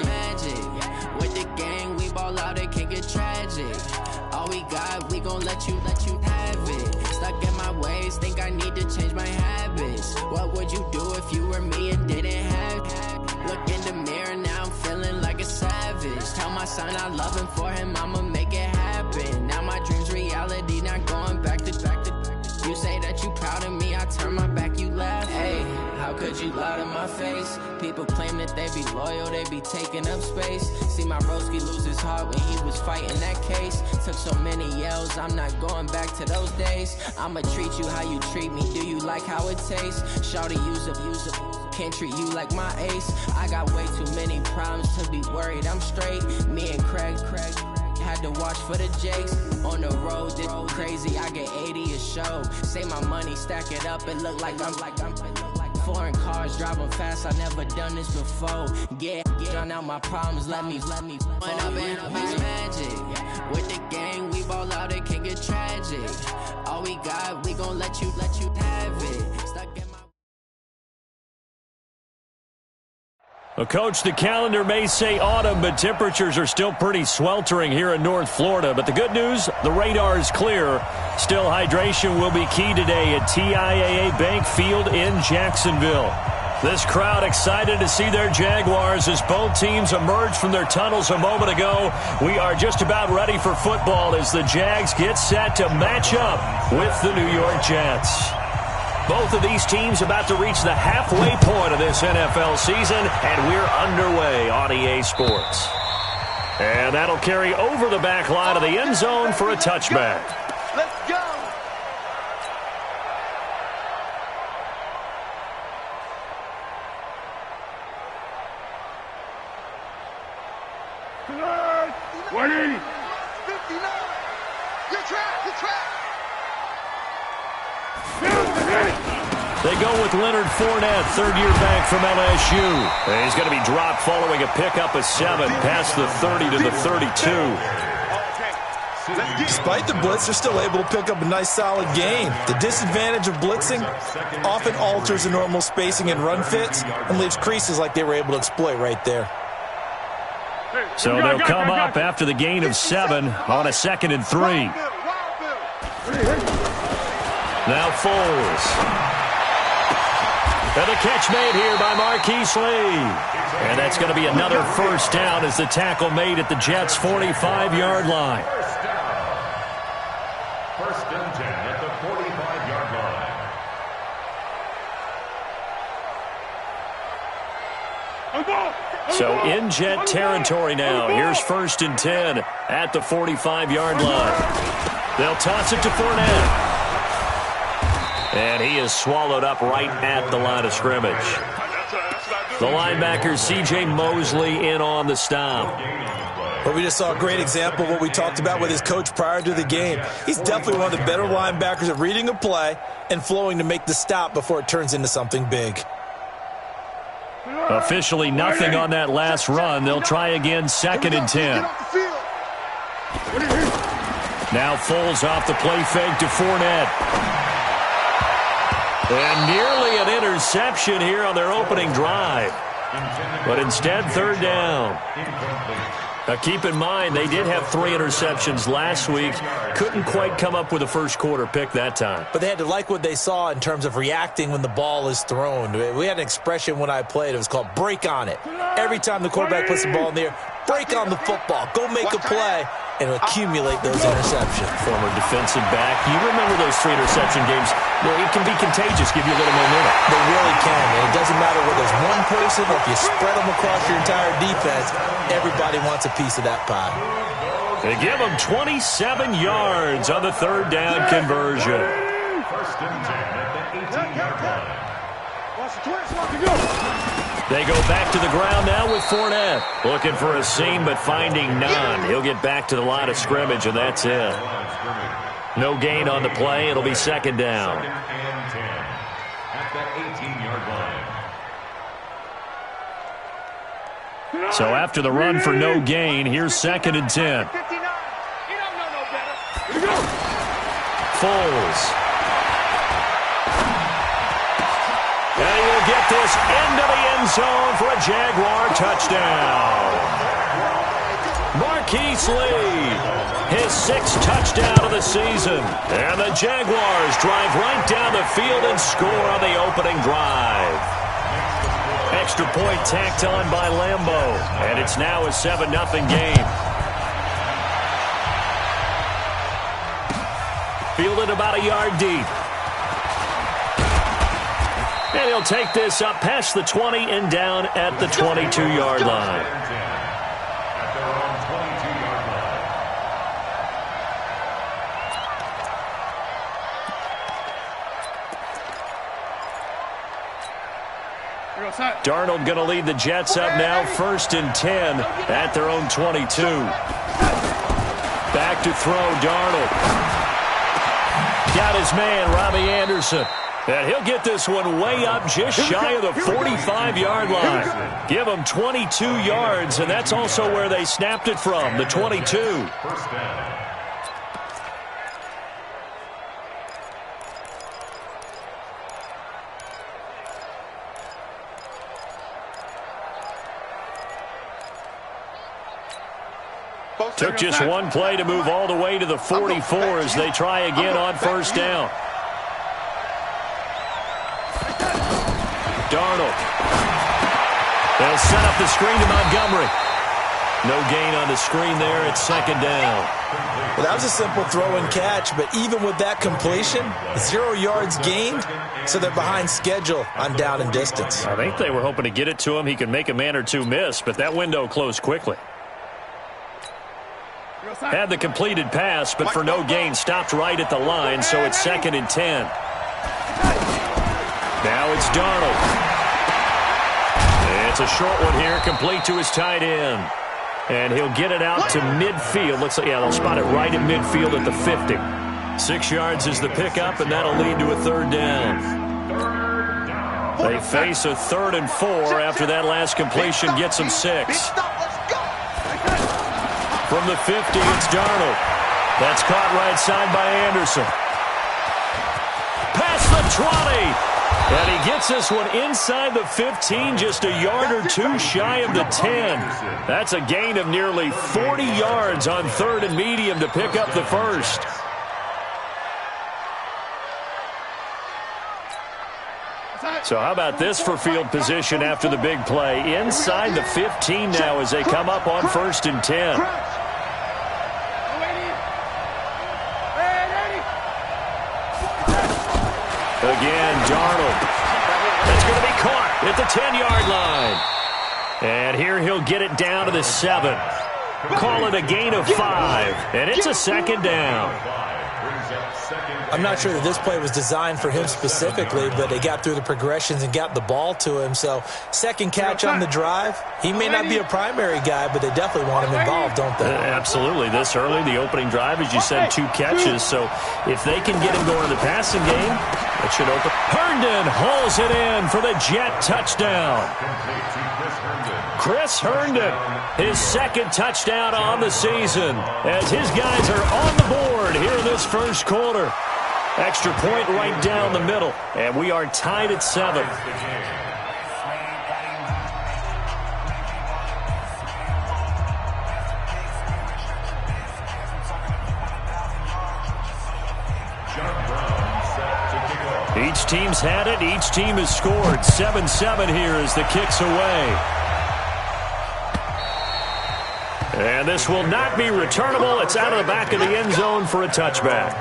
magic. With the gang, we ball out, it can get tragic. All we got, we gon' let you have it. Stuck in my ways, think I need to change my habits. What would you do if you were me and didn't have it? Look in the mirror, now I'm feeling like a savage. Tell my son I love him, for him I'ma make it happen. Now my dream's reality, not going back to. You say that you proud of me, I turn my back, you laugh. Hey, how could you lie to my face? People claim that they be loyal, they be taking up space. See my broski lose his heart when he was fighting that case. Took so many yells, I'm not going back to those days. I'ma treat you how you treat me, do you like how it tastes? Shawty, use up, can't treat you like my ace. I got way too many problems to be worried, I'm straight. Me and Craig had to watch for the Jakes. On the road, this crazy, I get 80 a show. Say my money, stack it up, it look like I'm foreign cars, driving fast, I never done this before. Get drown out my problems, let me When up in magic. With the gang, we ball out, it can get tragic. All we got, we gon' let you have it. Stuck in my Well, Coach, the calendar may say autumn, but temperatures are still pretty sweltering here in North Florida. But the good news, the radar is clear. Still, hydration will be key today at TIAA Bank Field in Jacksonville. This crowd excited to see their Jaguars as both teams emerge from their tunnels a moment ago. We are just about ready for football as the Jags get set to match up with the New York Jets. Both of these teams about to reach the halfway point of this NFL season, and we're underway on EA Sports. And that'll carry over the back line of the end zone for a touchback. Let's go! Winning! 59! Your track! They go with Leonard Fournette, third-year back from LSU. And he's going to be dropped following a pickup of 7 past the 30 to the 32. Despite the blitz, they're still able to pick up a nice, solid gain. The disadvantage of blitzing often alters the normal spacing and run fits and leaves creases like they were able to exploit right there. So they'll come up after the gain of 7 on a 2nd and 3. Now Foles. And the catch made here by Marquise Lee. And that's going to be another first down as the tackle made at the Jets' 45-yard line. First and 10 at the 45-yard line. So in Jet territory now. Here's first and 10 at the 45-yard line. They'll toss it to Fournette. And he is swallowed up right at the line of scrimmage. The linebacker, C.J. Mosley, in on the stop. But we just saw a great example of what we talked about with his coach prior to the game. He's definitely one of the better linebackers at reading a play and flowing to make the stop before it turns into something big. Officially nothing on that last run. They'll try again, 2nd and 10. Now Foles off the play fake to Fournette. And nearly an interception here on their opening drive. But instead, 3rd down. Now keep in mind, they did have 3 interceptions last week. Couldn't quite come up with a first quarter pick that time. But they had to like what they saw in terms of reacting when the ball is thrown. We had an expression when I played. It was called break on it. Every time the quarterback puts the ball in the air, break on the football. Go make a play and accumulate those interceptions. Former defensive back. You remember those 3 interception games? Well, it can be contagious, give you a little momentum. They really can, and it doesn't matter whether there's one person or if you spread them across your entire defense, everybody wants a piece of that pie. They give them 27 yards on the 3rd down conversion. First and 10 at the 18-yard line. They go back to the ground now with Fournette. Looking for a seam, but finding none. He'll get back to the line of scrimmage, and that's it. No gain on the play. It'll be 2nd down. 2nd and 10 at the 18-yard line. So after the run for no gain, here's 2nd and 10. Foles. And he will get this into the end zone for a Jaguar touchdown. Marquise Lee, his 6th touchdown of the season. And the Jaguars drive right down the field and score on the opening drive. Extra point tacked on by Lambeau. And it's now a 7-0 game. Fielded about a yard deep. And he'll take this up past the 20 and down at the 22-yard line. At their own 22-yard line. Darnold going to lead the Jets up now, 1st and 10 at their own 22. Back to throw, Darnold. Got his man, Robbie Anderson. And he'll get this one way up just shy of the 45-yard line. Give him 22 yards, and that's also where they snapped it from, the 22. First down. Took just one play to move all the way to the 44 as they try again on 1st down. Darnold. They'll set up the screen to Montgomery. No gain on the screen there. It's 2nd down. Well, that was a simple throw and catch, but even with that completion, 0 yards gained, so they're behind schedule on down and distance. I think they were hoping to get it to him. He could make a man or two miss, but that window closed quickly. Had the completed pass, but for no gain, stopped right at the line, so it's 2nd and 10. Now it's Darnold. It's a short one here, complete to his tight end. And he'll get it out to midfield. Looks like, yeah, they'll spot it right at midfield at the 50. 6 yards is the pickup, and that'll lead to a 3rd down. They face a 3rd and 4 after that last completion gets them 6. From the 50, it's Darnold. That's caught right side by Anderson. Past the 20. And he gets this one inside the 15, just a yard or two shy of the 10. That's a gain of nearly 40 yards on 3rd and medium to pick up the 1st. So how about this for field position after the big play? Inside the 15 now as they come up on 1st and 10. Again, Darnold. That's going to be caught at the 10-yard line. And here he'll get it down to the 7. Call it a gain of 5. And it's a 2nd down. I'm not sure that this play was designed for him specifically, but they got through the progressions and got the ball to him. So 2nd catch on the drive. He may not be a primary guy, but they definitely want him involved, don't they? Absolutely. This early, the opening drive, as you said, 2 catches. So if they can get him going in the passing game, it should open. Herndon hauls it in for the Jet touchdown. Chris Herndon, his 2nd touchdown on the season, as his guys are on the board here in this 1st quarter. Extra point right down the middle, and we are tied at 7. Each team's had it. Each team has scored. 7-7 here as the kick's away. And this will not be returnable. It's out of the back of the end zone for a touchback.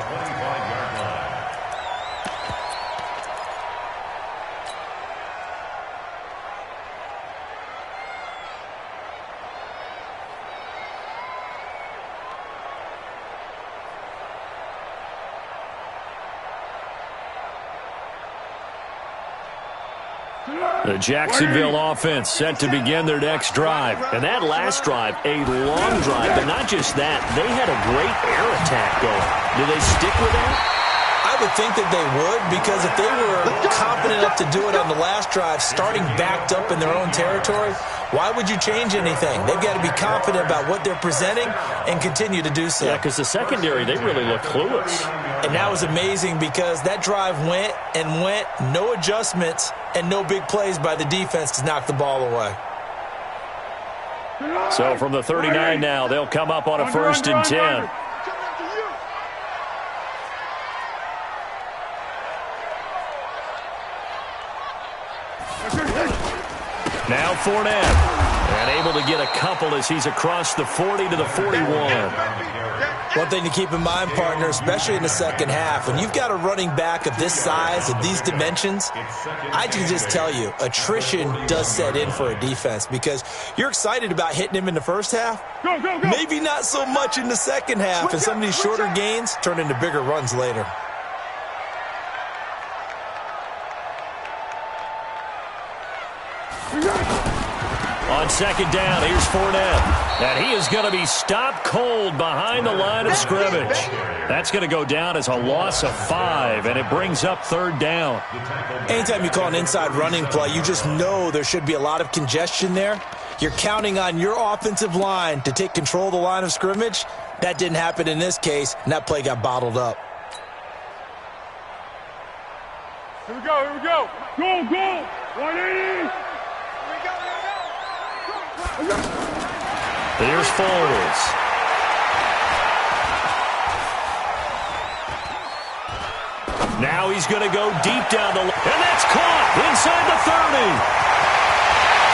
The Jacksonville offense set to begin their next drive. And that last drive, a long drive. But not just that, they had a great air attack going. Do they stick with that? I I would think that they would, because if they were confident enough to do it on the last drive, starting backed up in their own territory, why would you change anything? They've got to be confident about what they're presenting and continue to do so. Yeah, because the secondary, they really look clueless. And that was amazing because that drive went and went, no adjustments and no big plays by the defense to knock the ball away. So from the 39 now, they'll come up on a 1st and 10. Now Fournette, and able to get a couple as he's across the 40 to the 41. One thing to keep in mind, partner, especially in the second half, when you've got a running back of this size, of these dimensions, I can just tell you, attrition does set in for a defense because you're excited about hitting him in the first half. Maybe not so much in the second half, and some of these shorter gains turn into bigger runs later. On 2nd down, here's Fournette. And he is going to be stopped cold behind the line of scrimmage. That's going to go down as a loss of 5, and it brings up 3rd down. Anytime you call an inside running play, you just know there should be a lot of congestion there. You're counting on your offensive line to take control of the line of scrimmage. That didn't happen in this case, and that play got bottled up. Here we go. Go. 180. Here's Foles. Now he's going to go deep down the line. And that's caught inside the 30.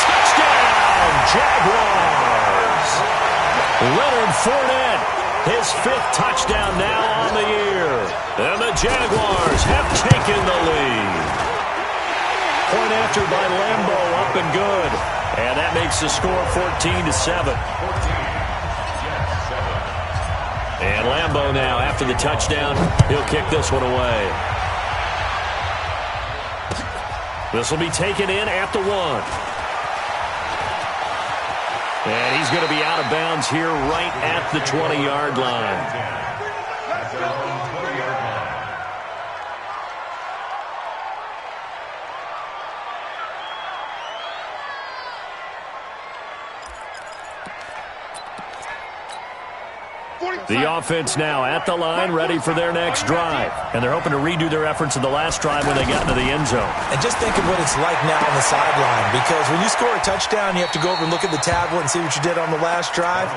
Touchdown, Jaguars. Leonard Fournette, his 5th touchdown now on the year. And the Jaguars have taken the lead. Point after by Lambo, up and good. And that makes the score 14-7. And Lambo now, after the touchdown, he'll kick this one away. This will be taken in at the 1. And he's going to be out of bounds here right at the 20-yard line. The offense now at the line, ready for their next drive. And they're hoping to redo their efforts in the last drive when they got into the end zone. And just think of what it's like now on the sideline, because when you score a touchdown, you have to go over and look at the tablet and see what you did on the last drive.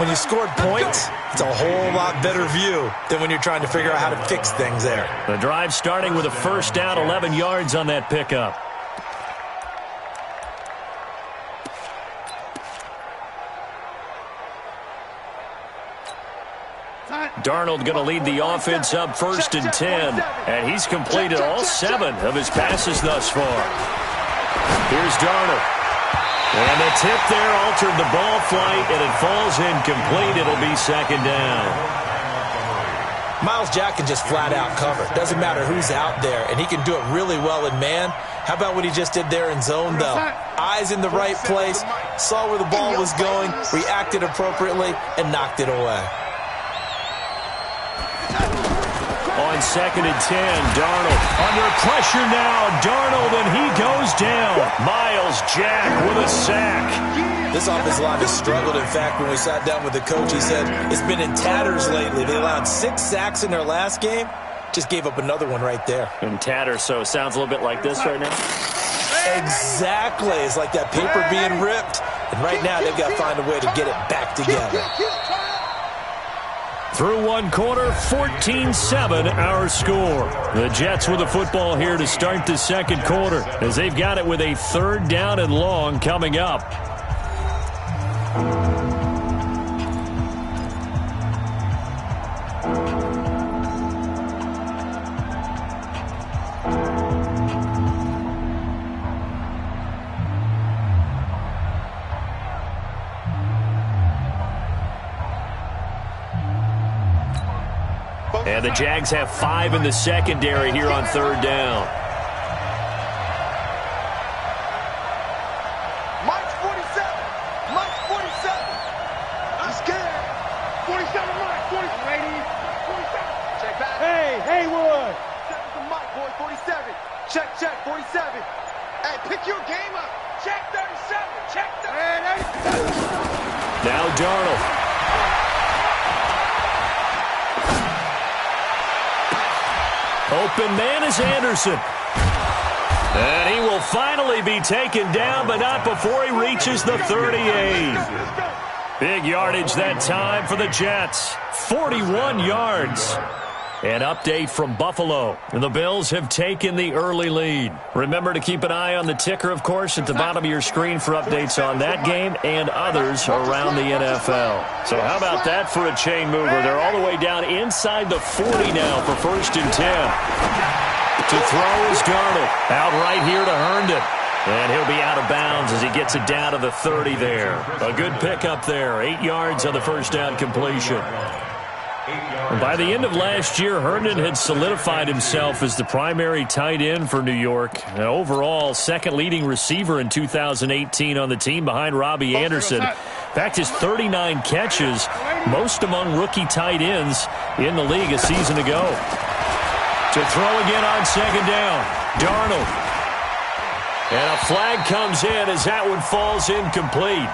When you scored points, it's a whole lot better view than when you're trying to figure out how to fix things there. The drive starting with a 1st down, 11 yards on that pickup. Darnold going to lead the offense up 1st and 10. And he's completed all 7 of his passes thus far. Here's Darnold. And the tip there altered the ball flight, and it falls incomplete. It'll be 2nd down. Myles Jack can just flat out cover. Doesn't matter who's out there, and he can do it really well in man. How about what he just did there in zone, though? Eyes in the right place, saw where the ball was going, reacted appropriately, and knocked it away. On 2nd and 10, Darnold under pressure now. Darnold, and he goes down. Myles Jack with a sack. This offensive line has struggled. In fact, when we sat down with the coach, he said it's been in tatters lately. They allowed 6 sacks in their last game. Just gave up another one right there. In tatters, so it sounds a little bit like this right now. Exactly. It's like that paper being ripped. And right now, they've got to find a way to get it back together. Through 1 quarter, 14-7 our score. The Jets with the football here to start the 2nd quarter as they've got it with a 3rd down and long coming up. And the Jags have 5 in the secondary here on 3rd down. Mike's 47. Mike's 47. I'm scared. 47, Mike. 47. 47. Check back. Hey, Haywood. 7 to Mike, boy, 47. Check, 47. Hey, pick your game up. Check 37. Check 37. Now Darnold. Open man is Anderson. And he will finally be taken down, but not before he reaches the 38. Big yardage that time for the Jets. 41 yards. An update from Buffalo. The Bills have taken the early lead. Remember to keep an eye on the ticker, of course, at the bottom of your screen for updates on that game and others around the NFL. So how about that for a chain mover? They're all the way down inside the 40 now for 1st and 10. To throw is Darnold. Out right here to Herndon. And he'll be out of bounds as he gets it down to the 30 there. A good pickup there. 8 yards on the first down completion. And by the end of last year, Herndon had solidified himself as the primary tight end for New York. And overall, second leading receiver in 2018 on the team behind Robbie Anderson. In fact, his 39 catches, most among rookie tight ends in the league a season ago. To throw again on 2nd down, Darnold. And a flag comes in as that one falls incomplete.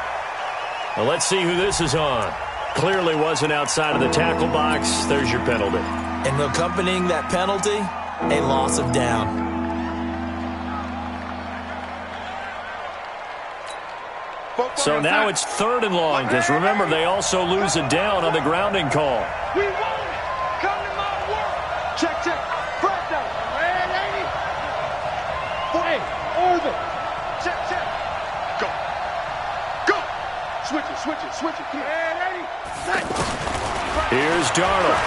Well, let's see who this is on. Clearly wasn't outside of the tackle box. There's your penalty. And accompanying that penalty, a loss of down. So now it's 3rd and long, because remember, they also lose a down on the grounding call. We won it. Come to my world. Check. Press down. Man, 80. Hey, Irvin. Check. Go. Switch it. Come on. Man, 80. Here's Darnold.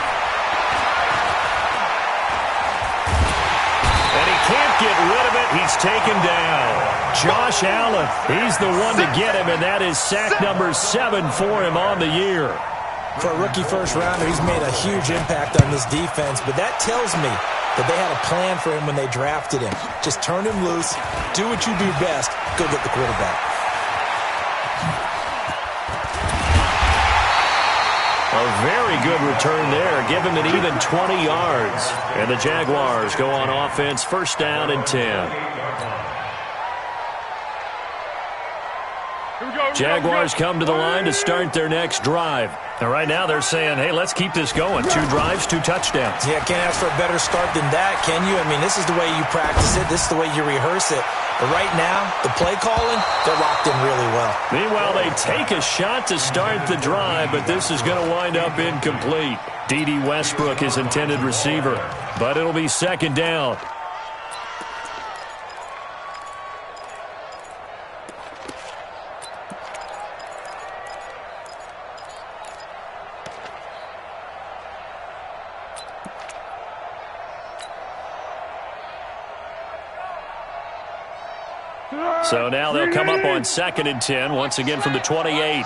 And he can't get rid of it. He's taken down. Josh Allen, he's the one to get him, and that is sack number 7 for him on the year. For a rookie first-rounder, he's made a huge impact on this defense, but that tells me that they had a plan for him when they drafted him. Just turn him loose, do what you do best, go get the quarterback. A very good return there. Give him an even 20 yards. And the Jaguars go on offense, 1st down and 10. Jaguars come to the line to start their next drive. And right now they're saying, hey, let's keep this going. 2 drives, 2 touchdowns. Yeah, can't ask for a better start than that, can you? I mean, this is the way you practice it. This is the way you rehearse it. But right now, the play calling, they're locked in really well. Meanwhile, they take a shot to start the drive, but this is going to wind up incomplete. D.D. Westbrook is intended receiver, but it'll be 2nd down. So now they'll come up on 2nd and 10, once again from the 28.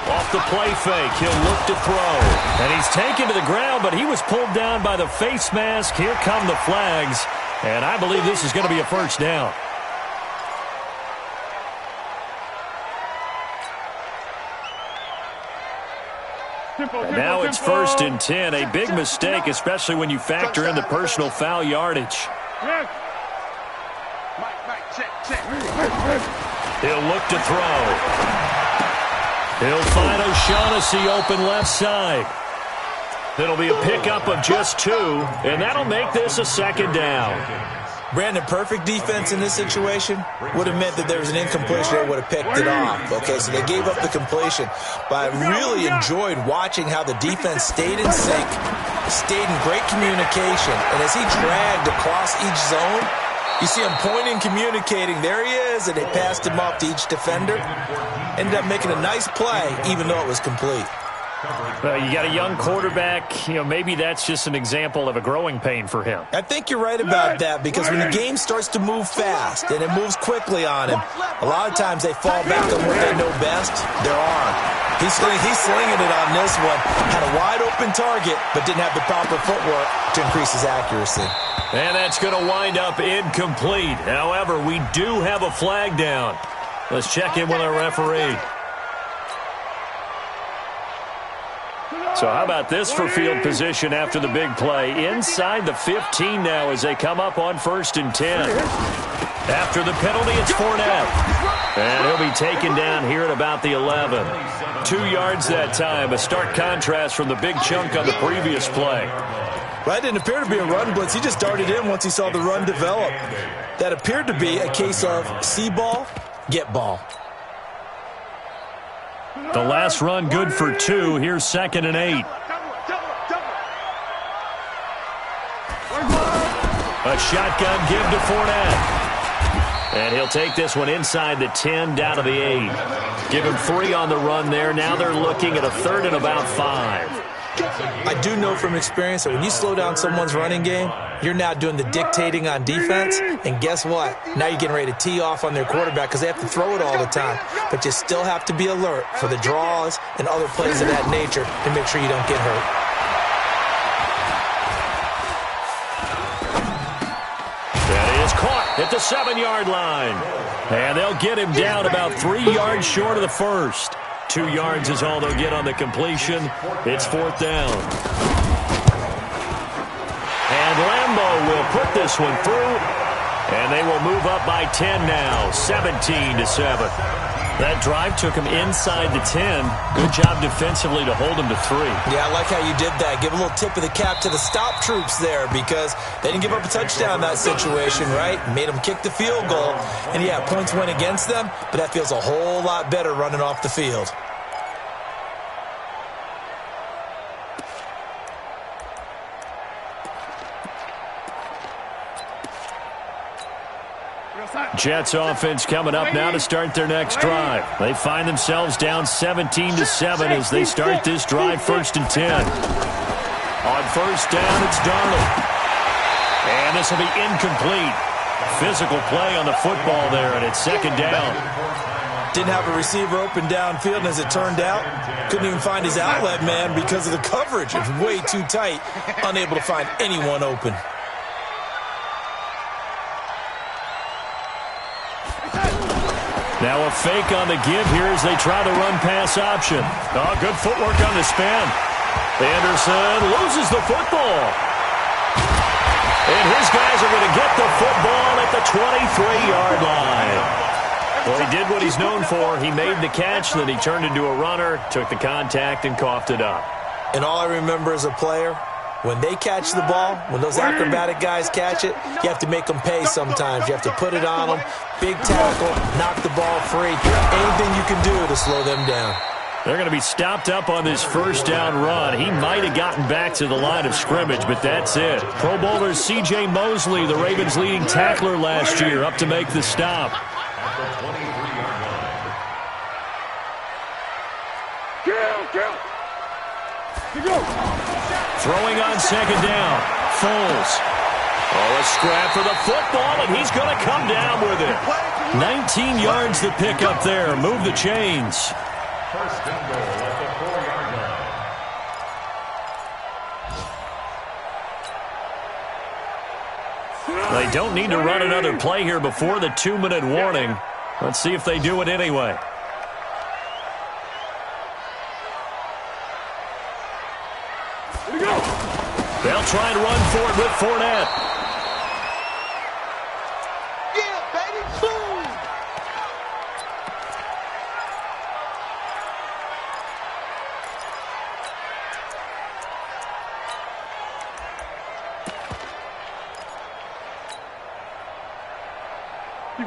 Off the play fake, he'll look to throw. And he's taken to the ground, but he was pulled down by the face mask. Here come the flags. And I believe this is going to be a 1st down. And now it's 1st and 10. A big mistake, especially when you factor in the personal foul yardage. He'll look to throw. He'll find O'Shaughnessy open left side. It'll be a pickup of just 2, and that'll make this a 2nd down. Brandon, perfect defense in this situation would have meant that there was an incompletion. They would have picked it off. Okay, so they gave up the completion. But I really enjoyed watching how the defense stayed in sync, stayed in great communication. And as he dragged across each zone, you see him pointing, communicating. There he is, and they passed him off to each defender. Ended up making a nice play, even though it was complete. You got a young quarterback. Maybe that's just an example of a growing pain for him. I think you're right about that, because when the game starts to move fast and it moves quickly on him, a lot of times they fall back on what they know best, their arm. He's slinging it on this one. Had a wide open target, but didn't have the proper footwork to increase his accuracy. And that's going to wind up incomplete. However, we do have a flag down. Let's check in with our referee. So how about this for field position after the big play? Inside the 15 now as they come up on 1st and 10. After the penalty, it's Fournette. And he'll be taken down here at about the 11. 2 yards that time, a stark contrast from the big chunk on the previous play. Right, didn't appear to be a run blitz. He just darted in once he saw the run develop. That appeared to be a case of see ball, get ball. The last run good for 2. Here's 2nd and 8. A shotgun give to Fournette. And he'll take this one inside the 10, down to the 8. Give him 3 on the run there. Now they're looking at a 3rd and about 5. I do know from experience that when you slow down someone's running game, you're now doing the dictating on defense. And guess what? Now you're getting ready to tee off on their quarterback because they have to throw it all the time. But you still have to be alert for the draws and other plays of that nature to make sure you don't get hurt. Caught at the 7-yard line. And they'll get him down about 3 yards short of the first. 2 yards is all they'll get on the completion. It's 4th down. And Lambeau will put this one through. And they will move up by 10 now, 17-7. That drive took him inside the 10. Good job defensively to hold him to 3. Yeah, I like how you did that. Give a little tip of the cap to the stop troops there because they didn't give up a touchdown in that situation, right? Made them kick the field goal. And, yeah, points went against them, but that feels a whole lot better running off the field. Jets offense coming up now to start their next drive. They find themselves down 17-7 as they start this drive, 1st and 10. On 1st down, it's Darnold. And this will be incomplete. Physical play on the football there, and it's 2nd down. Didn't have a receiver open downfield, and as it turned out, couldn't even find his outlet man because of the coverage. It's way too tight, unable to find anyone open. Now a fake on the give here as they try the run-pass option. Oh, good footwork on the spin. Anderson loses the football. And his guys are going to get the football at the 23-yard line. Well, he did what he's known for. He made the catch, then he turned into a runner, took the contact, and coughed it up. And all I remember as a player, when they catch the ball, when those acrobatic guys catch it, you have to make them pay sometimes. You have to put it on them, big tackle, knock the ball free, anything you can do to slow them down. They're going to be stopped up on this 1st down run. He might have gotten back to the line of scrimmage, but that's it. Pro Bowler C.J. Mosley, the Ravens' leading tackler last year, up to make the stop. Throwing on 2nd down. Foles. Oh, a scrap for the football, and he's going to come down with it. 19 yards to pick up there. Move the chains. 1st and goal at the 4-yard line. They don't need to run another play here before the 2-minute warning. Let's see if they do it anyway. They'll try and run for it with Fournette. Yeah, baby, boom!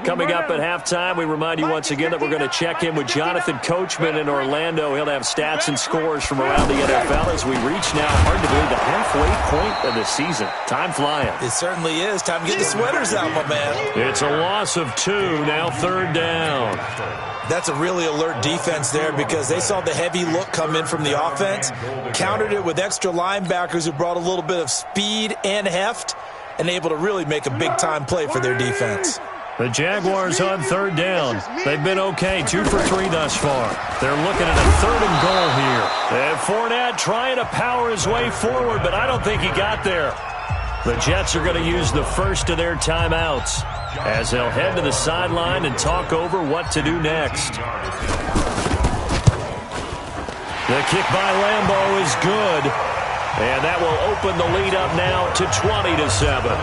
Coming up at halftime, we remind you once again that we're going to check in with Jonathan Coachman in Orlando. He'll have stats and scores from around the NFL as we reach now, hard to believe, the halfway point of the season. Time flying. It certainly is. Time to get the sweaters out, my man. It's a loss of 2, now 3rd down. That's a really alert defense there because they saw the heavy look come in from the offense, countered it with extra linebackers who brought a little bit of speed and heft, and able to really make a big-time play for their defense. The Jaguars on 3rd down. They've been okay, 2 for 3 thus far. They're looking at a 3rd and goal here. And Fournette trying to power his way forward, but I don't think he got there. The Jets are going to use the first of their timeouts as they'll head to the sideline and talk over what to do next. The kick by Lambeau is good, and that will open the lead up now to 20-7.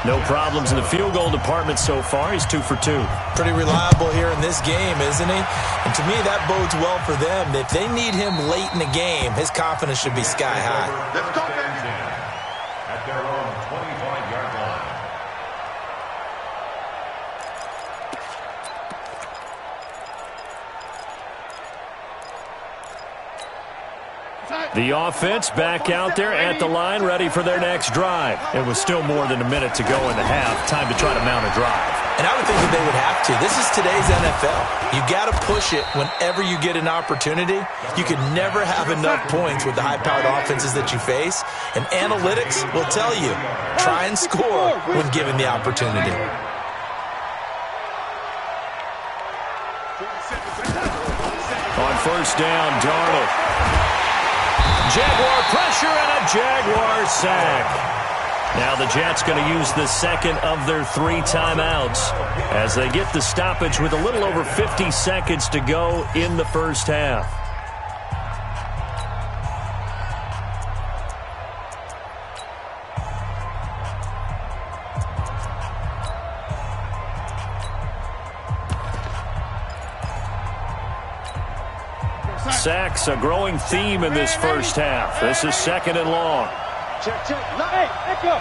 No problems in the field goal department so far. He's 2 for 2. Pretty reliable here in this game, isn't he? And to me, that bodes well for them. If they need him late in the game, his confidence should be sky high. Let's go, At their own 25-yard line. The offense back out there at the line, ready for their next drive. It was still more than a minute to go in the half. Time to try to mount a drive. And I would think that they would have to. This is today's NFL. You got to push it whenever you get an opportunity. You can never have enough points with the high-powered offenses that you face. And analytics will tell you, try and score when given the opportunity. On first down, Darnold. Jaguar pressure and a Jaguar sack. Now the Jets going to use the second of their 3 timeouts as they get the stoppage with a little over 50 seconds to go in the first half. Sacks, a growing theme in this first half. This is second and long. Check. Hey, go.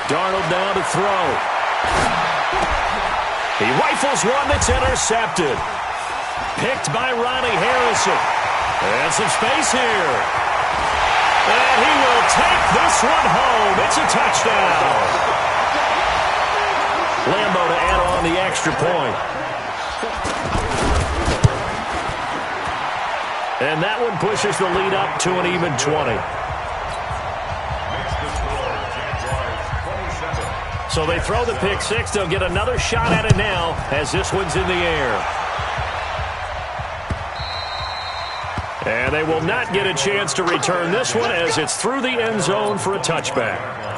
Darnold now to throw. He rifles one that's intercepted. Picked by Ronnie Harrison. And some space here. And he will take this one home. It's a touchdown. Lambeau to add on the extra point. And that one pushes the lead up to an even 20. So they throw the pick six. They'll get another shot at it now as this one's in the air. And they will not get a chance to return this one as it's through the end zone for a touchback.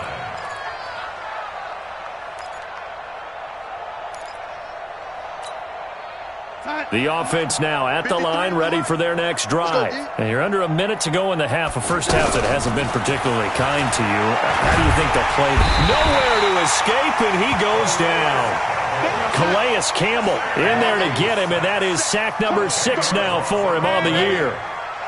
The offense now at the line, ready for their next drive. And you're under a minute to go in the half. A first half that hasn't been particularly kind to you. How do you think they'll play? Nowhere to escape, and he goes down. Calais Campbell in there to get him, and that is sack number 6 now for him on the year.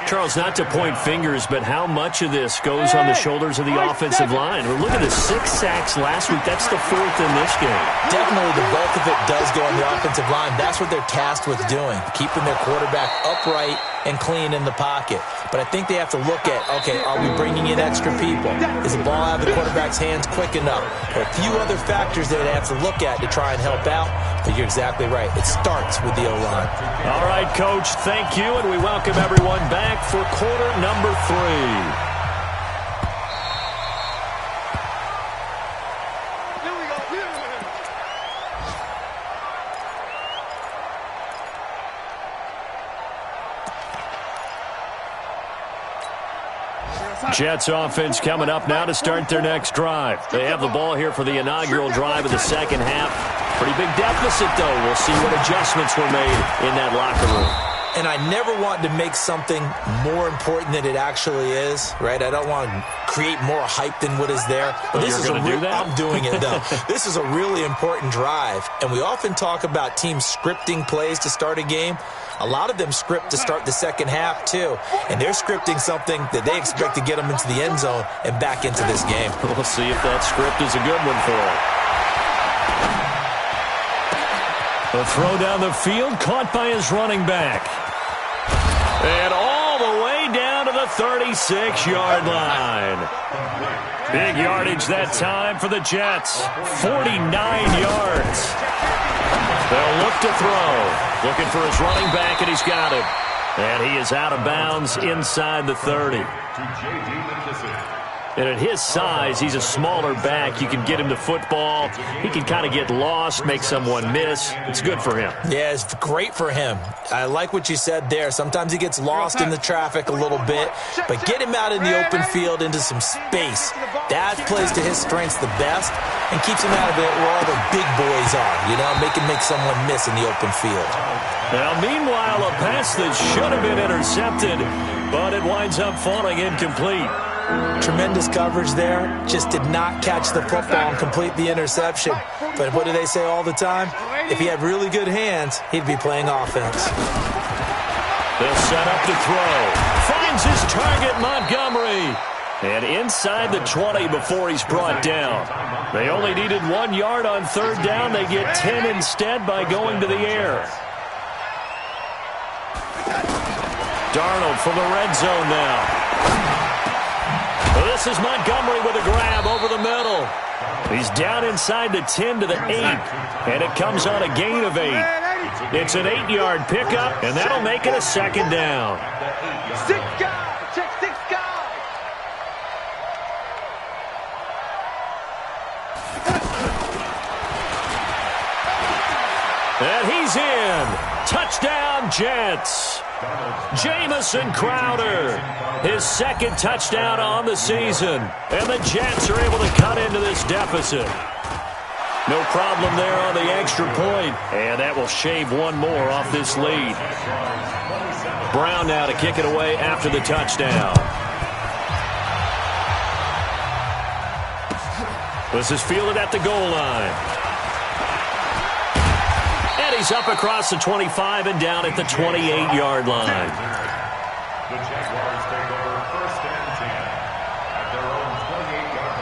Charles, not to point fingers, but how much of this goes on the shoulders of the offensive line? Well, look at the 6 sacks last week. That's the 4th in this game. Definitely the bulk of it does go on the offensive line. That's what they're tasked with doing, keeping their quarterback upright and clean in the pocket. But I think they have to look at, okay, are we bringing in extra people? Is the ball out of the quarterback's hands quick enough? There are a few other factors that they have to look at to try and help out. But you're exactly right. It starts with the O-line. All right, Coach, thank you, and we welcome everyone back for quarter number 3. Jets offense coming up now to start their next drive. They have the ball here for the inaugural drive of the second half. Pretty big deficit, though. We'll see what adjustments were made in that locker room. And I never want to make something more important than it actually is, right? I don't want to create more hype than what is there. But this is going to do that? I'm doing it, though. This is a really important drive. And we often talk about teams scripting plays to start a game. A lot of them script to start the second half, too. And they're scripting something that they expect to get them into the end zone and back into this game. We'll see if that script is a good one for them. A throw down the field, caught by his running back. And all the way down to the 36-yard line. Big yardage that time for the Jets. 49 yards. They'll look to throw. Looking for his running back, and he's got him. And he is out of bounds inside the 30. And at his size, he's a smaller back. You can get him the football. He can kind of get lost, make someone miss. It's good for him. Yeah, it's great for him. I like what you said there. Sometimes he gets lost in the traffic a little bit, but get him out in the open field into some space. That plays to his strengths the best and keeps him out of it where all the big boys are, you know, make someone miss in the open field. Now, meanwhile, a pass that should have been intercepted, but it winds up falling incomplete. Tremendous coverage there. Just did not catch the football and complete the interception. But what do they say all the time? If he had really good hands, he'd be playing offense. They'll set up to throw. Finds his target, Montgomery. And inside the 20 before he's brought down. They only needed 1 yard on third down. They get 10 instead by going to the air. Darnold from the red zone now. This is Montgomery with a grab over the middle. He's down inside the 10 to the 8, and it comes on a gain of 8. It's an 8-yard pickup, and that'll make it a second down. 6 guys, check 6 guys. And he's in. Touchdown, Jets. Jamison Crowder, his second touchdown on the season. And the Jets are able to cut into this deficit. No problem there on the extra point. And that will shave one more off this lead. Brown now to kick it away after the touchdown. This is fielded at the goal line. And he's up across the 25 and down at the 28-yard line. The Jaguars take over 1st and 10 at their own 28-yard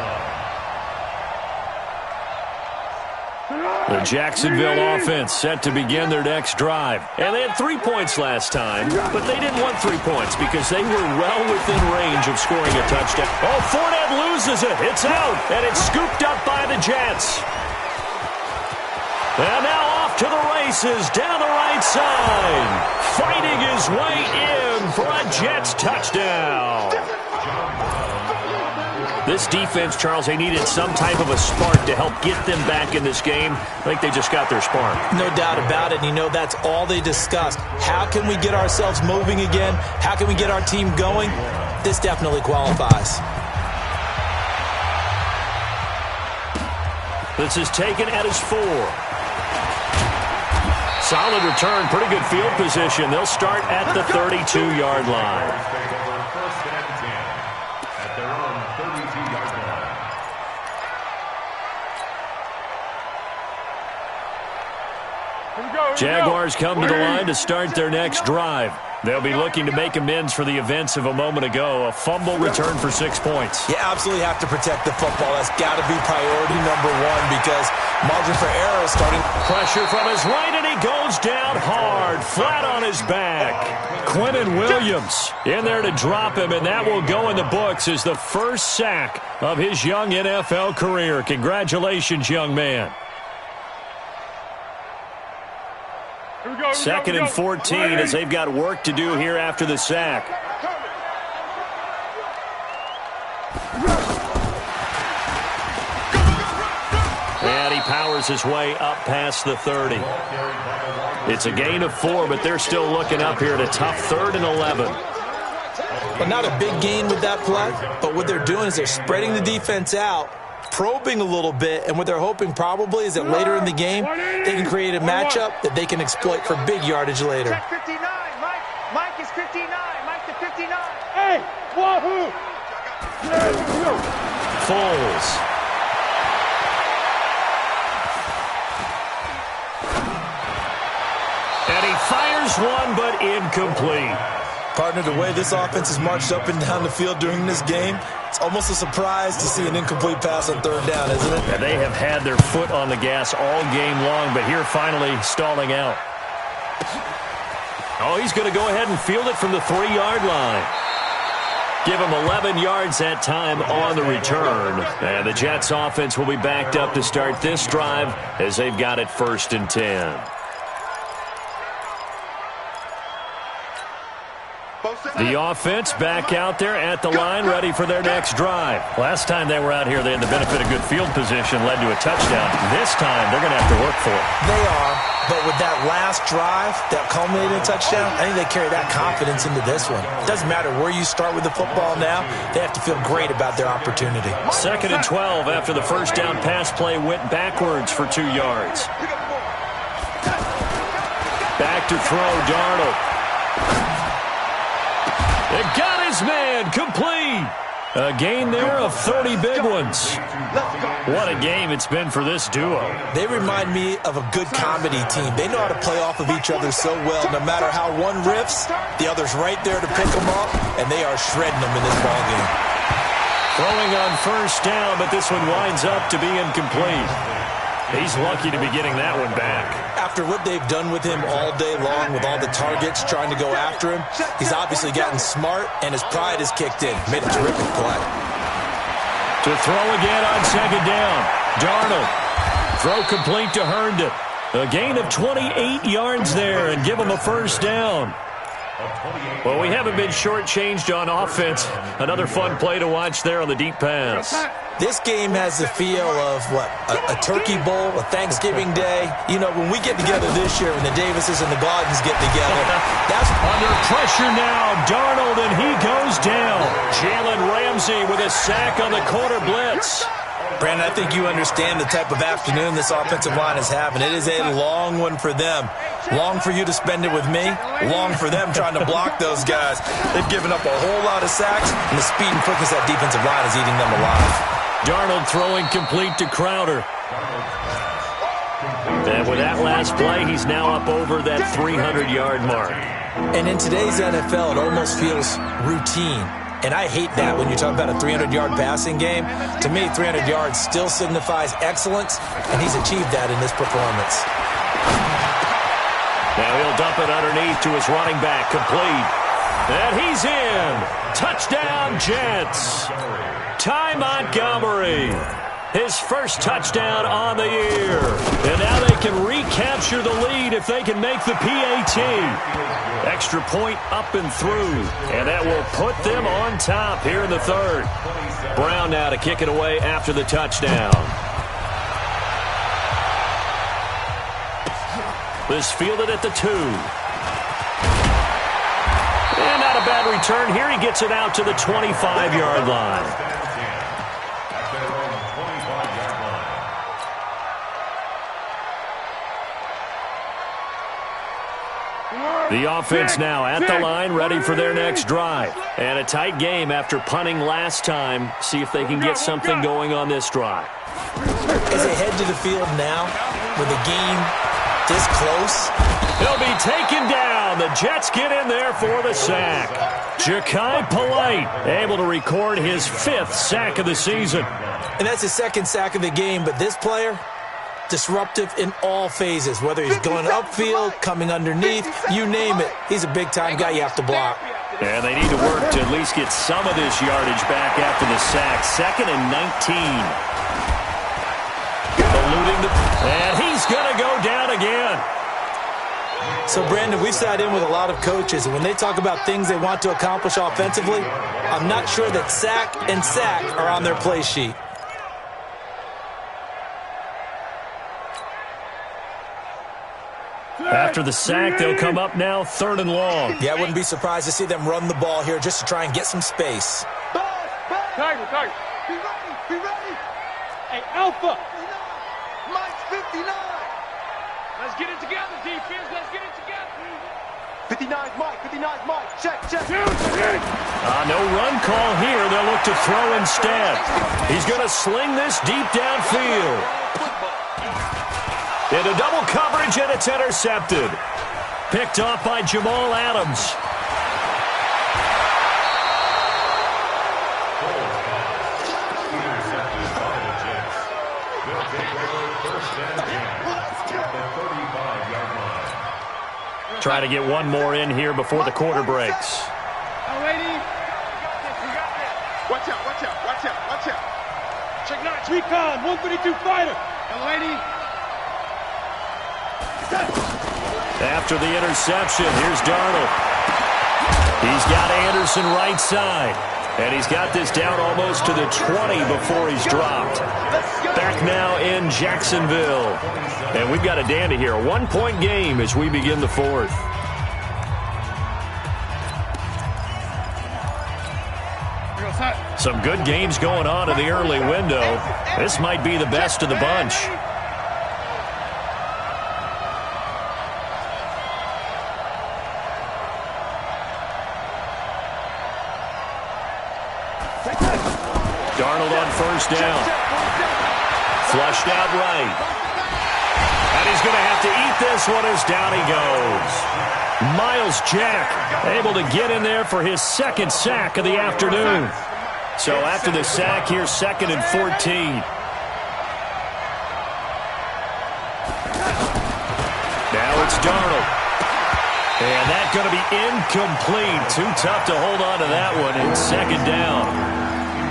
line. The Jacksonville offense set to begin their next drive. And they had 3 points last time, but they didn't want 3 points because they were well within range of scoring a touchdown. Oh, Fournette loses it. It's out, and it's scooped up by the Jets. And now off to the races down the right side. Fighting his way in for a Jets touchdown. This defense, Charles, they needed some type of a spark to help get them back in this game. I think they just got their spark. No doubt about it. You know, that's all they discussed. How can we get ourselves moving again? How can we get our team going? This definitely qualifies. This is taken at his 4. Solid return, pretty good field position. They'll start at the 32-yard line. Jaguars come to the line to start their next drive. They'll be looking to make amends for the events of a moment ago. A fumble return for 6 points. You absolutely have to protect the football. That's got to be priority number 1 because margin for error is starting. Pressure from his right, and he goes down hard, flat on his back. Quentin Williams in there to drop him, and that will go in the books as the first sack of his young NFL career. Congratulations, young man. 2nd and 14 as they've got work to do here after the sack. And he powers his way up past the 30. It's a gain of 4, but they're still looking up here at a tough 3rd and 11. Well, not a big gain with that play, but what they're doing is they're spreading the defense out, probing a little bit, and what they're hoping probably is that later in the game they can create a matchup that they can exploit for big yardage later. Check 59, Mike. Mike is 59. Mike to 59. Hey, wahoo! Foles. And he fires one, but incomplete. Partner, the way this offense has marched up and down the field during this game, it's almost a surprise to see an incomplete pass on 3rd down, isn't it? And they have had their foot on the gas all game long, but here finally stalling out. Oh, he's going to go ahead and field it from the 3-yard line. Give him 11 yards that time on the return. And the Jets offense will be backed up to start this drive as they've got it 1st and 10. The offense back out there at the line, ready for their next drive. Last time they were out here, they had the benefit of good field position, led to a touchdown. This time, they're going to have to work for it. They are, but with that last drive that culminated in a touchdown, I think they carry that confidence into this one. It doesn't matter where you start with the football now. They have to feel great about their opportunity. 2nd and 12 after the first down pass play went backwards for 2 yards. Back to throw, Darnold. It got his man, complete. A gain there of 30 big ones. What a game it's been for this duo. They remind me of a good comedy team. They know how to play off of each other so well. No matter how one riffs, the other's right there to pick them up, and they are shredding them in this ballgame. Throwing on first down, but this one winds up to be incomplete. He's lucky to be getting that one back. After what they've done with him all day long with all the targets trying to go after him, he's obviously gotten smart, and his pride has kicked in. Made a terrific play. To throw again on 2nd down. Darnold. Throw complete to Herndon. A gain of 28 yards there and give him a first down. Well, we haven't been shortchanged on offense. Another fun play to watch there on the deep pass. This game has the feel of, what, a turkey bowl, a Thanksgiving day. You know, when we get together this year, when the Davises and the Gaudens get together, that's under pressure now. Darnold, and he goes down. Jalen Ramsey with a sack on the corner blitz. Brandon, I think you understand the type of afternoon this offensive line is having. It is a long one for them. Long for you to spend it with me. Long for them trying to block those guys. They've given up a whole lot of sacks, and the speed and quickness of that defensive line is eating them alive. Darnold throwing complete to Crowder. And with that last play, he's now up over that 300-yard mark. And in today's NFL, it almost feels routine. And I hate that when you talk about a 300-yard passing game. To me, 300 yards still signifies excellence, and he's achieved that in this performance. Now he'll dump it underneath to his running back, complete. And he's in. Touchdown, Jets. Ty Montgomery. His first touchdown on the year. And now they can recapture the lead if they can make the PAT. Extra point up and through. And that will put them on top here in the 3rd. Brown now to kick it away after the touchdown. This fielded at the 2. And not a bad return here. He gets it out to the 25-yard line. The offense now at the line, ready for their next drive. And a tight game after punting last time. See if they can get something going on this drive. As they head to the field now, with the game this close, he'll be taken down. The Jets get in there for the sack. Ja'Kai Polite able to record his 5th sack of the season. And that's his 2nd sack of the game, but this player, disruptive in all phases, whether he's going upfield, coming underneath, you name it. He's a big-time guy you have to block. And they need to work to at least get some of this yardage back after the sack. 2nd and 19. Eluding and he's going to go down again. So, Brandon, we've sat in with a lot of coaches, and when they talk about things they want to accomplish offensively, I'm not sure that sack and sack are on their play sheet. After the sack, they'll come up now 3rd and long. Yeah, I wouldn't be surprised to see them run the ball here just to try and get some space. Tiger. Be ready. Hey, Alpha. Mike's 59. Let's get it together, defense. Let's get it together. 59's Mike. Check. No run call here. They'll look to throw instead. He's going to sling this deep downfield. Into double coverage, and it's intercepted. Picked off by Jamal Adams. Try to get one more in here before the quarter breaks. Watch out. Check 9, recon, 132 fighter. Lady. After the interception, here's Darnold. He's got Anderson right side. And he's got this down almost to the 20 before he's dropped. Back now in Jacksonville. And we've got a dandy here. A 1-point game as we begin the fourth. Some good games going on in the early window. This might be the best of the bunch. Darnold on first down. Flushed out right. And he's going to have to eat this one as down he goes. Miles Jack able to get in there for his second sack of the afternoon. So after the sack, here's 2nd and 14. Now it's Darnold. And that's going to be incomplete. Too tough to hold on to that one in 2nd down.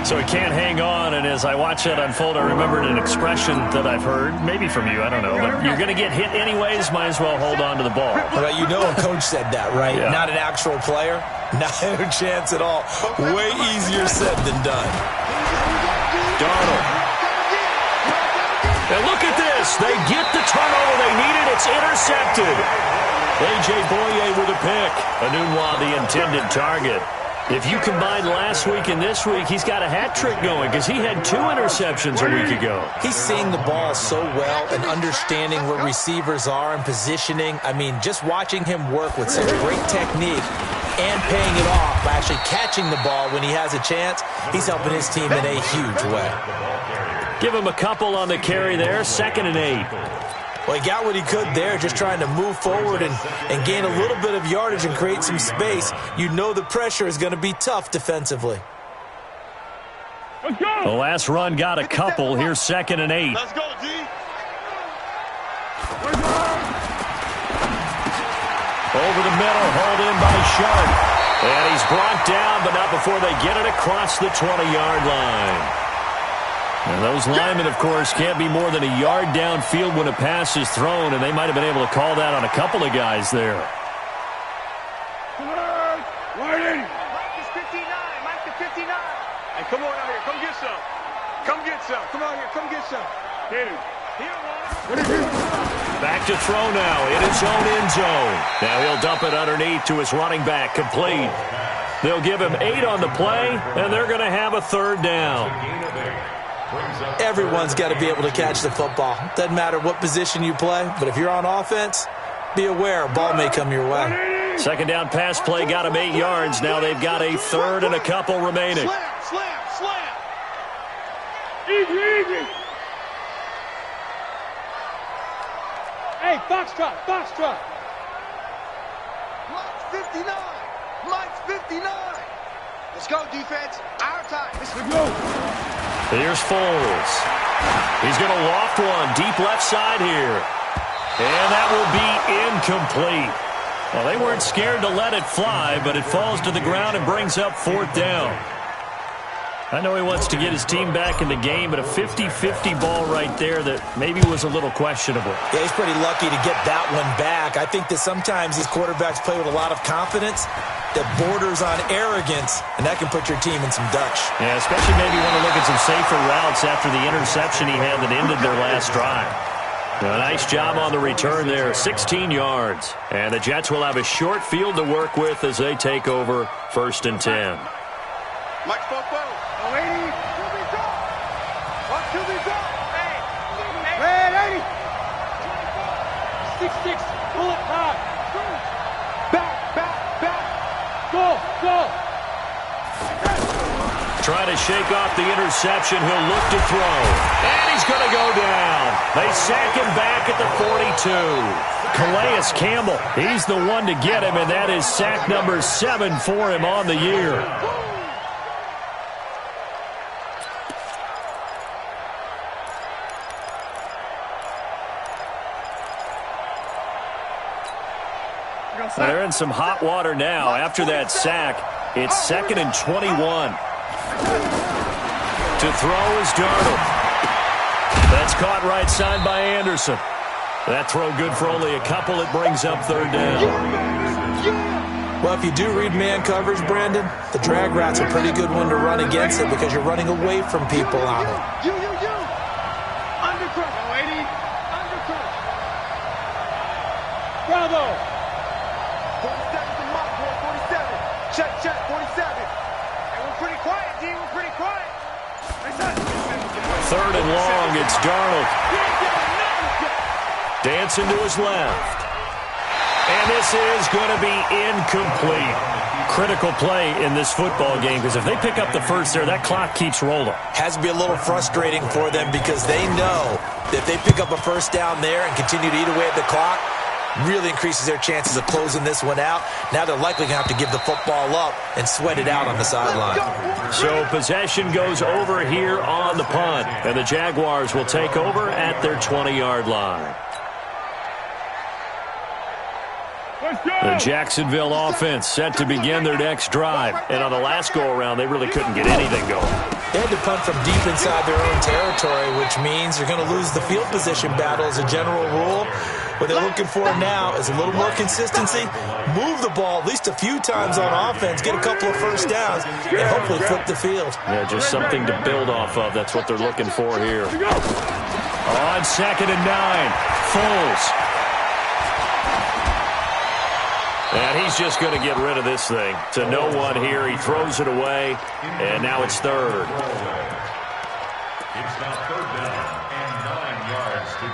So he can't hang on, and as I watch that unfold, I remembered an expression that I've heard, maybe from you, I don't know, but you're going to get hit anyways, might as well hold on to the ball. Well, you know a coach said that, right? Yeah. Not an actual player. Not a chance at all. Way easier said than done. Darnold. And look at this. They get the turnover they needed. It's intercepted. A.J. Boye with a pick. Anunwa, the intended target. If you combine last week and this week, he's got a hat trick going because he had 2 interceptions a week ago. He's seeing the ball so well and understanding where receivers are and positioning. I mean, just watching him work with such great technique and paying it off by actually catching the ball when he has a chance, he's helping his team in a huge way. Give him a couple on the carry there, 2nd and 8. Well, he got what he could there, just trying to move forward and gain a little bit of yardage and create some space. You know the pressure is going to be tough defensively. Let's go. The last run got a couple. Here's 2nd and 8. Let's go, D. Over the middle, hauled in by Sharp. And he's brought down, but not before they get it across the 20-yard line. And those linemen, of course, can't be more than a yard downfield when a pass is thrown, and they might have been able to call that on a couple of guys there. Right in. Mike is 59. Mike is 59. Hey, come on out here. Come get some. Come get some. Come out here. Come get some. Get him. Back to throw now in his own end zone. Now he'll dump it underneath to his running back, complete. They'll give him 8 on the play, and they're going to have a 3rd down. Everyone's got to be able to catch the football. Doesn't matter what position you play, but if you're on offense, be aware a ball may come your way. 2nd down pass play got him 8 yards. Now they've got a 3rd and a couple remaining. Slam. Easy. Hey, Foxtrot. Mike's 59. Let's go, defense. Our time. Let's go. Here's Foles. He's going to loft one deep left side here. And that will be incomplete. Well, they weren't scared to let it fly, but it falls to the ground and brings up 4th down. I know he wants to get his team back in the game, but a 50-50 ball right there that maybe was a little questionable. Yeah, he's pretty lucky to get that one back. I think that sometimes these quarterbacks play with a lot of confidence that borders on arrogance, and that can put your team in some Dutch. Yeah, especially maybe want to look at some safer routes after the interception he had that ended their last drive. A nice job on the return there, 16 yards. And the Jets will have a short field to work with as they take over 1st and 10. Mike spoke well. Oh, 80. QB drop. Red 80. 6-6. Pull it high. Back. Go. Trying to shake off the interception. He'll look to throw. And he's going to go down. They sack him back at the 42. Calais Campbell, he's the one to get him, and that is sack number 7 for him on the year. They're in some hot water now. After that sack, it's 2nd and 21. To throw is Darnold. That's caught right side by Anderson. That throw good for only a couple. It brings up 3rd down. Well, if you do read man coverage, Brandon, the drag route's a pretty good one to run against it because you're running away from people on it. Undercut. 80. Undercut. Bravo. 47 to Mott, boy. 47. Check. 47. Hey, we're pretty quiet, D. We're pretty quiet. Third and long, it's Darnold. Dancing to his left. And this is going to be incomplete. Critical play in this football game because if they pick up the first there, that clock keeps rolling. Has to be a little frustrating for them because they know that if they pick up a first down there and continue to eat away at the clock, really increases their chances of closing this one out. Now they're likely going to have to give the football up and sweat it out on the sideline. So possession goes over here on the punt, and the Jaguars will take over at their 20-yard line. The Jacksonville offense set to begin their next drive. And on the last go-around, they really couldn't get anything going. They had to punt from deep inside their own territory, which means you're going to lose the field position battle as a general rule. What they're looking for now is a little more consistency, move the ball at least a few times on offense, get a couple of first downs, and hopefully flip the field. Yeah, just something to build off of. That's what they're looking for here. On 2nd and 9, Foles. And he's just going to get rid of this thing. To no one here. He throws it away, and now it's third. It's now 3rd down and 9 yards to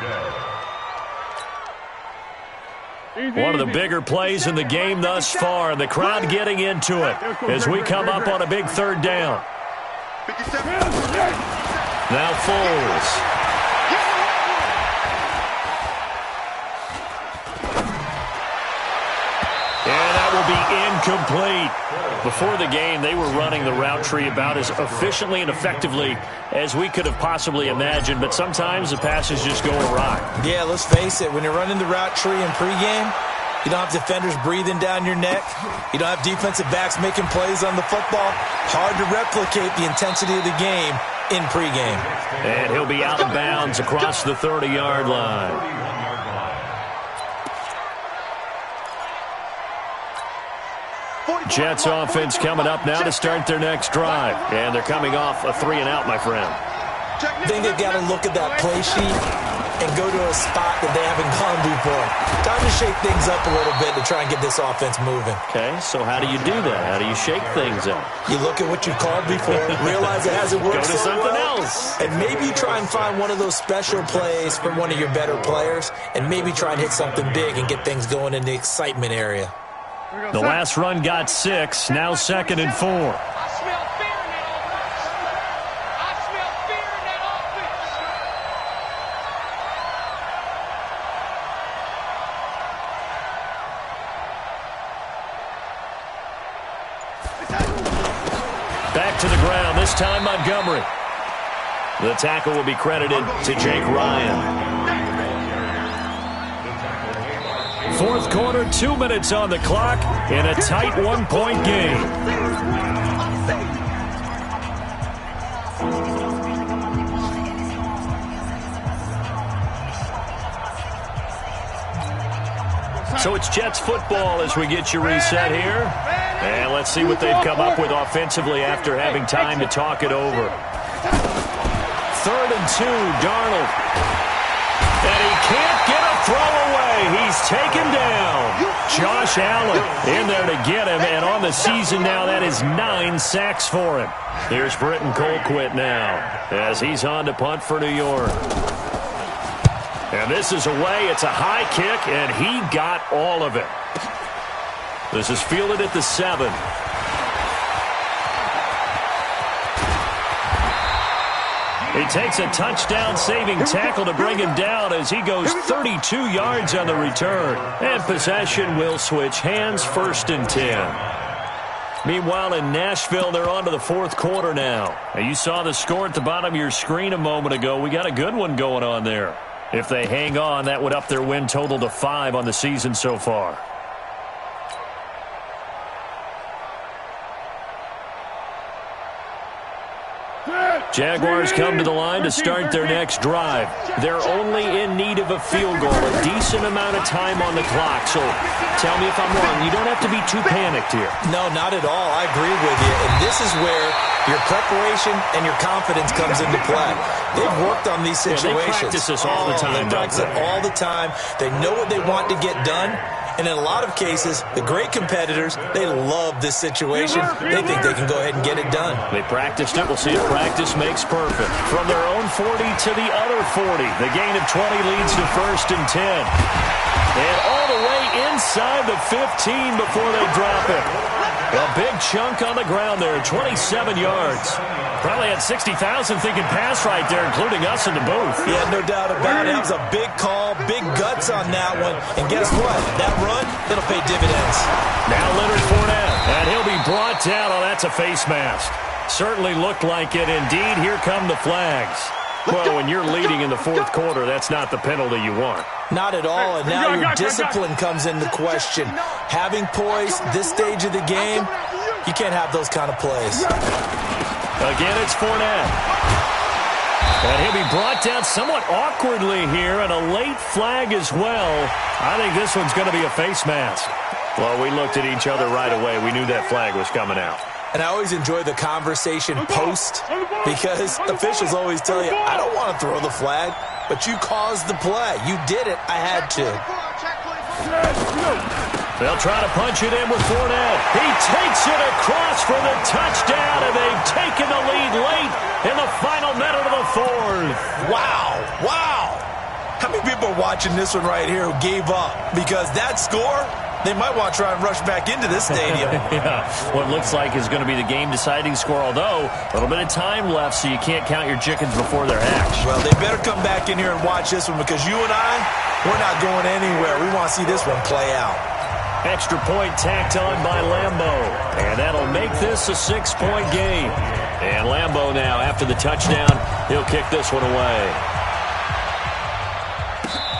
go. One of the bigger plays in the game thus far, and the crowd getting into it as we come up on a big 3rd down. Now Foles. Will be incomplete. Before the game, they were running the route tree about as efficiently and effectively as we could have possibly imagined, but sometimes the passes just go awry. Yeah, let's face it. When you're running the route tree in pregame, you don't have defenders breathing down your neck. You don't have defensive backs making plays on the football. Hard to replicate the intensity of the game in pregame. And he'll be out of bounds across the 30-yard line. Jets offense coming up now to start their next drive. And they're coming off a 3-and-out, my friend. I think they've got to look at that play sheet and go to a spot that they haven't gone before. Time to shake things up a little bit to try and get this offense moving. Okay, so how do you do that? How do you shake things up? You look at what you called before, realize it hasn't worked Go to so something well, else. and maybe try and find one of those special plays from one of your better players, and maybe try and hit something big and get things going in the excitement area. The last run got 6, now 2nd and 4. I smell fear in that offense. I smell fear in that offense. Back to the ground, this time Montgomery. The tackle will be credited to Jake Ryan. 4th quarter, 2 minutes on the clock in a tight 1-point game. So it's Jets football as we get you reset here. And let's see what they've come up with offensively after having time to talk it over. 3rd and 2, Darnold. And he can't get a throw away. He's taken down. Josh Allen in there to get him. And on the season now, that is 9 sacks for him. Here's Britton Colquitt now as he's on to punt for New York. And this is away. It's a high kick, and he got all of it. This is fielded at the 7. He takes a touchdown-saving tackle to bring him down as he goes 32 yards on the return. And possession will switch hands, 1st and 10. Meanwhile, in Nashville, they're on to the 4th quarter now. You saw the score at the bottom of your screen a moment ago. We got a good one going on there. If they hang on, that would up their win total to 5 on the season so far. Jaguars come to the line to start their next drive. They're only in need of a field goal, a decent amount of time on the clock. So tell me if I'm wrong. You don't have to be too panicked here. No, not at all. I agree with you. And this is where your preparation and your confidence comes into play. They've worked on these situations. They practice this all the time. They practice it all the time. They know what they want to get done. And in a lot of cases, the great competitors, they love this situation. They think they can go ahead and get it done. They practiced it. We'll see if practice makes perfect. From their own 40 to the other 40. The gain of 20 leads to 1st and 10. And all the way inside the 15 before they drop it. A big chunk on the ground there, 27 yards. Probably had 60,000 thinking pass right there, including us in the booth. Yeah, no doubt about it. That was a big call, big guts on that one. And guess what? That run, it'll pay dividends. Now Leonard Fournette, and he'll be brought down. Oh, that's a face mask. Certainly looked like it. Indeed, here come the flags. Well, when you're leading in the 4th quarter, that's not the penalty you want. Not at all, and now your discipline comes into question. Having poise this stage of the game, you can't have those kind of plays. Again, it's Fournette. And he'll be brought down somewhat awkwardly here, and a late flag as well. I think this one's going to be a face mask. Well, we looked at each other right away. We knew that flag was coming out. And I always enjoy the conversation post because officials always tell you, I don't want to throw the flag, but you caused the play. You did it. I had to. They'll try to punch it in with Fournette. He takes it across for the touchdown, and they've taken the lead late in the final minute of the 4th. Wow. Wow. How many people are watching this one right here who gave up? Because that score, they might want to try and rush back into this stadium. Yeah, what looks like is going to be the game-deciding score, although a little bit of time left, so you can't count your chickens before they're hatched. Well, they better come back in here and watch this one because you and I, we're not going anywhere. We want to see this one play out. Extra point tacked on by Lambeau, and that'll make this a 6-point game. And Lambeau now, after the touchdown, he'll kick this one away.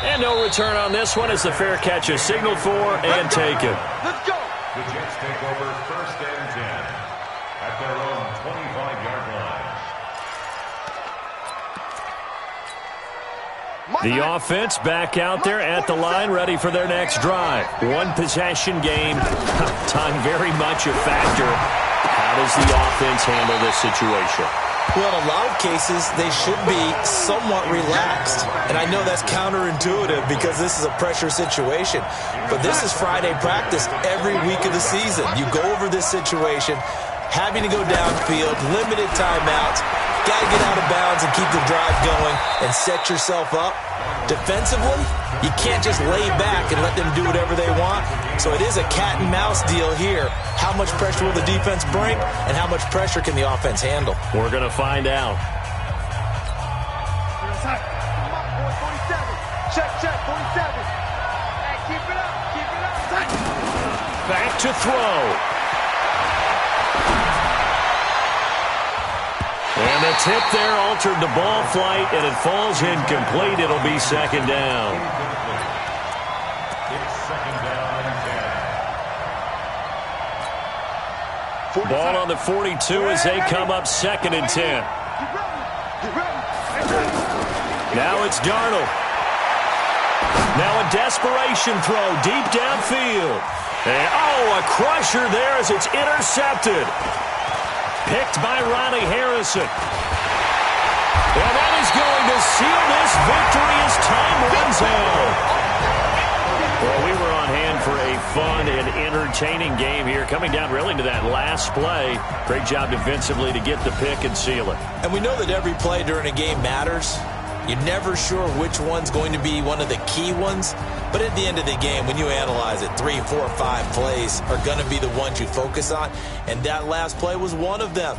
And no return on this one as the fair catch is signaled for and taken. Let's go. The Jets take over 1st and 10 at their own 25-yard line. The offense back out there at the line, ready for their next drive. One possession game, time very much a factor. How does the offense handle this situation? Well, in a lot of cases, they should be somewhat relaxed. And I know that's counterintuitive because this is a pressure situation. But this is Friday practice every week of the season. You go over this situation, having to go downfield, limited timeouts, got to get out of bounds and keep the drive going and set yourself up. Defensively, you can't just lay back and let them do whatever they want. So it is a cat and mouse deal here. How much pressure will the defense bring and how much pressure can the offense handle? We're going to find out. Check, 47. Hey, keep it up. Back to throw. And the tip there altered the ball flight, and it falls incomplete. It'll be 2nd down. It's 2nd down and 10. Ball on the 42 as they come up 2nd and 10. Now it's Darnold. Now a desperation throw deep downfield. And, oh, a crusher there as it's intercepted. Picked by Ronnie Harrison. And that is going to seal this victory as time runs out. Well, we were on hand for a fun and entertaining game here, coming down really to that last play. Great job defensively to get the pick and seal it. And we know that every play during a game matters. You're never sure which one's going to be one of the key ones. But at the end of the game, when you analyze it, 3, 4, 5 plays are going to be the ones you focus on. And that last play was one of them.